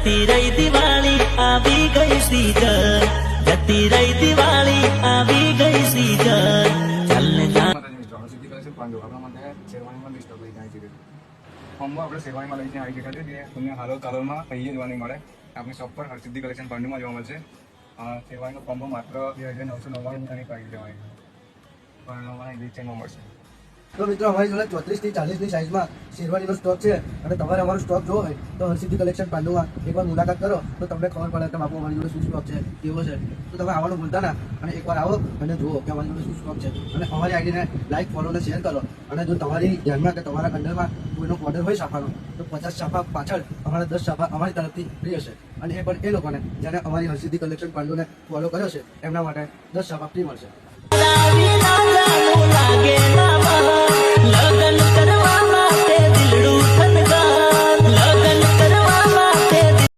જતી રહી દિવાળી આવી ગઈ સીઝન, જતી રહી દિવાળી આવી ગઈ સીઝન. ચાલને જા સિદ્ધિ કલેક્શન પાંડુ આપણા માટે શેરવાનીમાં લિસ્ટ લઈ જાય છે. કોમ્બો આપણે શેરવાનીમાં લઈને આવી ગયા છે. તમને હાલો કલરમાં અહીંયા જોવા નહીં મળે. આપણી શોપ પર સિદ્ધિ કલેક્શન પાંડુમાં જોવા મળશે. શેરવાનીનો કોમ્બો માત્ર 2999 પ્રાઇસ લેવાય પણ રિચેનમાં મળશે. તો મિત્રો અમારી જોડે 34 થી 40 ની સાઇઝમાં શેરવાનીનો સ્ટોક છે અને તમારે અમારો સ્ટોક જોવો હોય તો હરસિદ્ધિ કલેક્શન પાંડુમાં એકવાર મુલાકાત કરો તો તમને ખબર પડે કે બાપુ અમારી જોડે શું સ્ટોક છે, કેવો છે. તો તમે આવવાનું ભૂલતા ના અને એકવાર આવો અને જુઓ કે અમારી જોડે શું સ્ટોક છે. અને અમારી આઈડીને લાઈક, ફોલો અને શેર કરો. અને જો તમારી ધ્યાનમાં કે તમારા અંડરમાં કોઈનો ઓર્ડર હોય છાપાનો તો 50 છાપા પાછળ અમારા 10 છાપા અમારી તરફથી ફ્રી હશે. અને એ પણ એ લોકોને જેને અમારી હરસિદ્ધિ કલેક્શન પાંડુને ફોલો કર્યો છે એમના માટે 10 છાપા ફ્રી મળશે. લાગે ના લગન